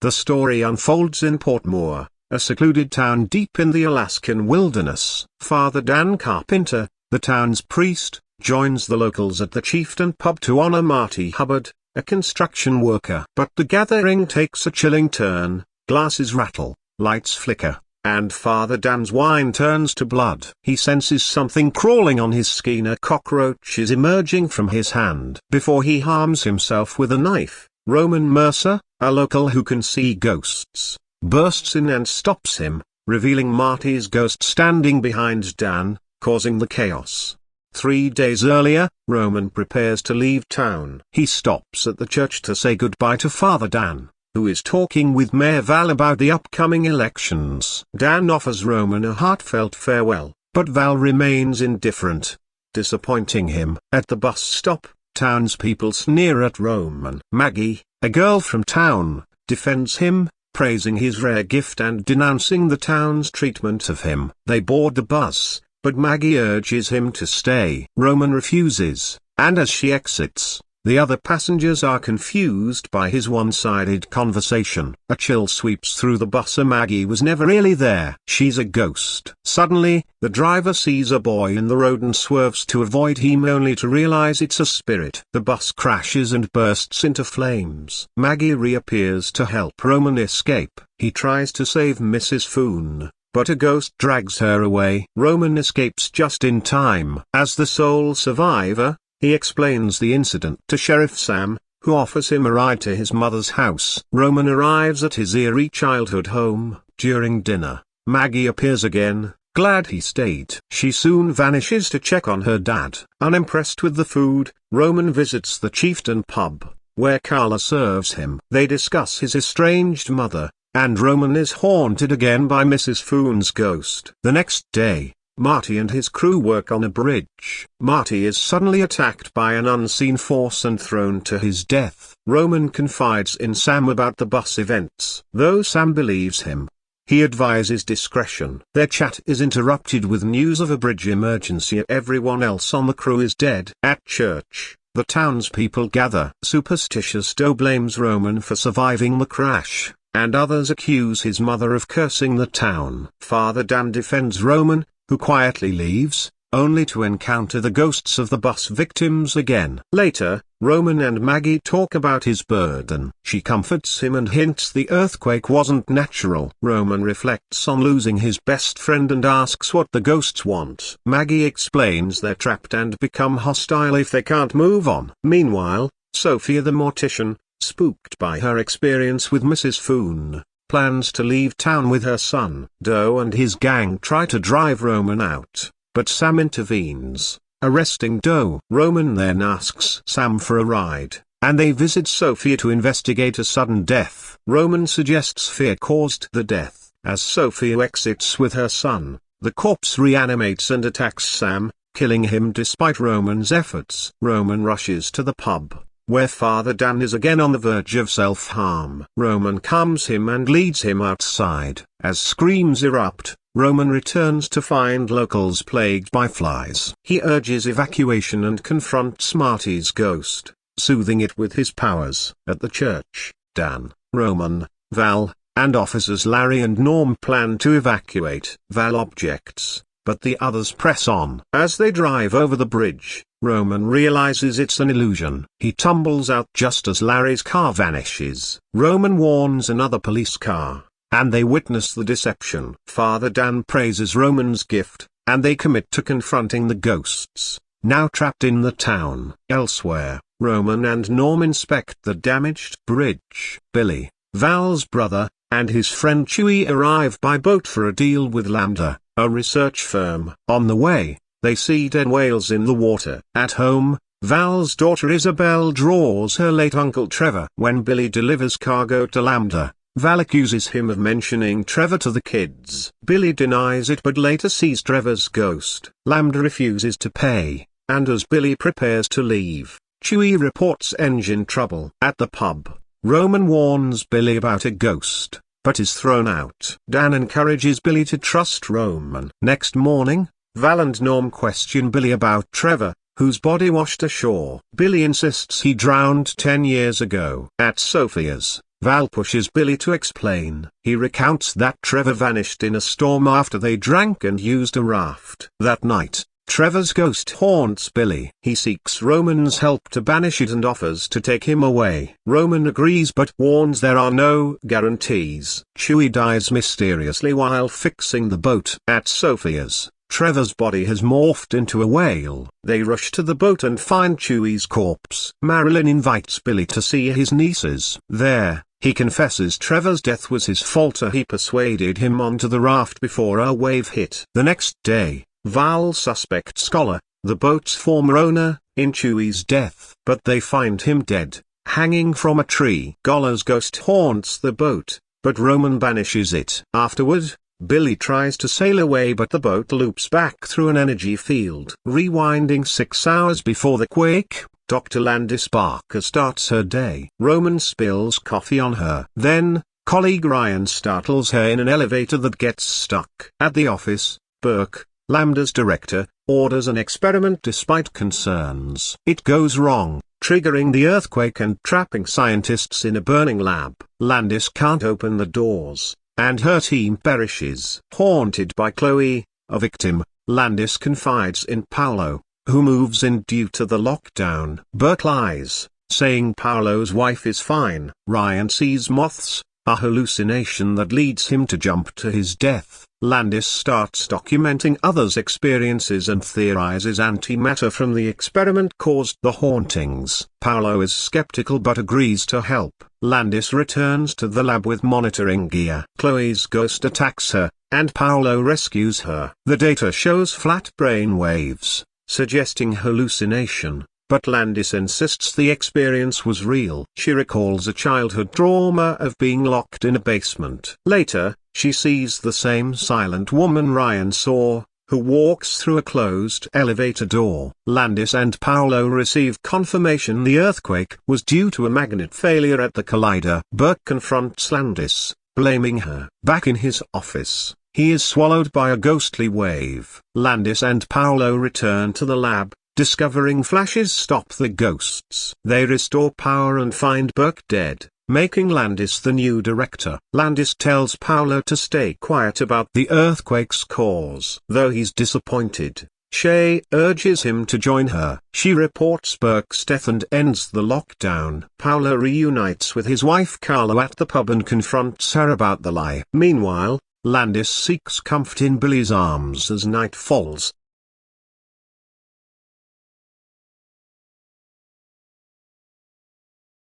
The story unfolds in Portmore, a secluded town deep in the Alaskan wilderness. Father Dan Carpenter, the town's priest, joins the locals at the Chieftain pub to honor Marty Hubbard, a construction worker. But the gathering takes a chilling turn, glasses rattle, lights flicker, and Father Dan's wine turns to blood. He senses something crawling on his skin. A cockroach is emerging from his hand. Before he harms himself with a knife, Roman Mercer, a local who can see ghosts, bursts in and stops him, revealing Marty's ghost standing behind Dan, causing the chaos. 3 days earlier, Roman prepares to leave town. He stops at the church to say goodbye to Father Dan, who is talking with Mayor Val about the upcoming elections. Dan offers Roman a heartfelt farewell, but Val remains indifferent, disappointing him. At the bus stop, townspeople sneer at Roman. Maggie, a girl from town, defends him, praising his rare gift and denouncing the town's treatment of him. They board the bus, but Maggie urges him to stay. Roman refuses, and as she exits, the other passengers are confused by his one-sided conversation. A chill sweeps through the bus. Maggie was never really there. She's a ghost. Suddenly, the driver sees a boy in the road and swerves to avoid him, only to realize it's a spirit. The bus crashes and bursts into flames. Maggie reappears to help Roman escape. He tries to save Mrs. Foon, but a ghost drags her away. Roman escapes just in time. As the sole survivor, he explains the incident to Sheriff Sam, who offers him a ride to his mother's house. Roman arrives at his eerie childhood home. During dinner, Maggie appears again, glad he stayed. She soon vanishes to check on her dad. Unimpressed with the food, Roman visits the Chieftain pub, where Carla serves him. They discuss his estranged mother, and Roman is haunted again by Mrs. Foon's ghost. The next day, Marty and his crew work on a bridge. Marty is suddenly attacked by an unseen force and thrown to his death. Roman confides in Sam about the bus events. Though Sam believes him, he advises discretion. Their chat is interrupted with news of a bridge emergency. Everyone else on the crew is dead. At church, the townspeople gather. Superstitious Doe blames Roman for surviving the crash, and others accuse his mother of cursing the town. Father Dan defends Roman, who quietly leaves, only to encounter the ghosts of the bus victims again. Later, Roman and Maggie talk about his burden. She comforts him and hints the earthquake wasn't natural. Roman reflects on losing his best friend and asks what the ghosts want. Maggie explains they're trapped and become hostile if they can't move on. Meanwhile, Sophia the mortician, spooked by her experience with Mrs. Foon, plans to leave town with her son. Doe and his gang try to drive Roman out, but Sam intervenes, arresting Doe. Roman then asks Sam for a ride, and they visit Sophia to investigate a sudden death. Roman suggests fear caused the death. As Sophia exits with her son, the corpse reanimates and attacks Sam, killing him despite Roman's efforts. Roman rushes to the pub, where Father Dan is again on the verge of self-harm. Roman calms him and leads him outside. As screams erupt, Roman returns to find locals plagued by flies. He urges evacuation and confronts Marty's ghost, soothing it with his powers. At the church, Dan, Roman, Val, and officers Larry and Norm plan to evacuate. Val objects, but the others press on. As they drive over the bridge, Roman realizes it's an illusion. He tumbles out just as Larry's car vanishes. Roman warns another police car, and they witness the deception. Father Dan praises Roman's gift, and they commit to confronting the ghosts, now trapped in the town. Elsewhere, Roman and Norm inspect the damaged bridge. Billy, Val's brother, and his friend Chewie arrive by boat for a deal with Lambda, a research firm. On the way, they see dead whales in the water. At home, Val's daughter Isabel draws her late uncle Trevor. When Billy delivers cargo to Lambda, Val accuses him of mentioning Trevor to the kids. Billy denies it but later sees Trevor's ghost. Lambda refuses to pay, and as Billy prepares to leave, Chewie reports engine trouble. At the pub, Roman warns Billy about a ghost, but is thrown out. Dan encourages Billy to trust Roman. Next morning, Val and Norm question Billy about Trevor, whose body washed ashore. Billy insists he drowned 10 years ago. At Sophia's, Val pushes Billy to explain. He recounts that Trevor vanished in a storm after they drank and used a raft. That night, Trevor's ghost haunts Billy. He seeks Roman's help to banish it and offers to take him away. Roman agrees but warns there are no guarantees. Chewie dies mysteriously while fixing the boat. At Sophia's, Trevor's body has morphed into a whale. They rush to the boat and find Chewie's corpse. Marilyn invites Billy to see his nieces. There, he confesses Trevor's death was his fault. He persuaded him onto the raft before a wave hit. The next day, Val suspects Scholar, the boat's former owner, in Chewie's death. But they find him dead, hanging from a tree. Scholar's ghost haunts the boat, but Roman banishes it. Afterward, Billy tries to sail away but the boat loops back through an energy field. Rewinding 6 hours before the quake, Dr. Landis Barker starts her day. Roman spills coffee on her. Then, colleague Ryan startles her in an elevator that gets stuck. At the office, Burke, Lambda's director, orders an experiment despite concerns. It goes wrong, triggering the earthquake and trapping scientists in a burning lab. Landis can't open the doors, and her team perishes. Haunted by Chloe, a victim, Landis confides in Paolo, who moves in due to the lockdown. Burke lies, saying Paolo's wife is fine. Ryan sees moths, a hallucination that leads him to jump to his death. Landis starts documenting others' experiences and theorizes antimatter from the experiment caused the hauntings. Paolo is skeptical but agrees to help. Landis returns to the lab with monitoring gear. Chloe's ghost attacks her, and Paolo rescues her. The data shows flat brain waves, suggesting hallucination, but Landis insists the experience was real. She recalls a childhood trauma of being locked in a basement. Later, she sees the same silent woman Ryan saw, who walks through a closed elevator door. Landis and Paolo receive confirmation the earthquake was due to a magnet failure at the collider. Burke confronts Landis, blaming her. Back in his office, he is swallowed by a ghostly wave. Landis and Paolo return to the lab, discovering flashes stop the ghosts. They restore power and find Burke dead, making Landis the new director. Landis tells Paolo to stay quiet about the earthquake's cause. Though he's disappointed, Shay urges him to join her. She reports Burke's death and ends the lockdown. Paolo reunites with his wife Carla at the pub and confronts her about the lie. Meanwhile, Landis seeks comfort in Billy's arms as night falls,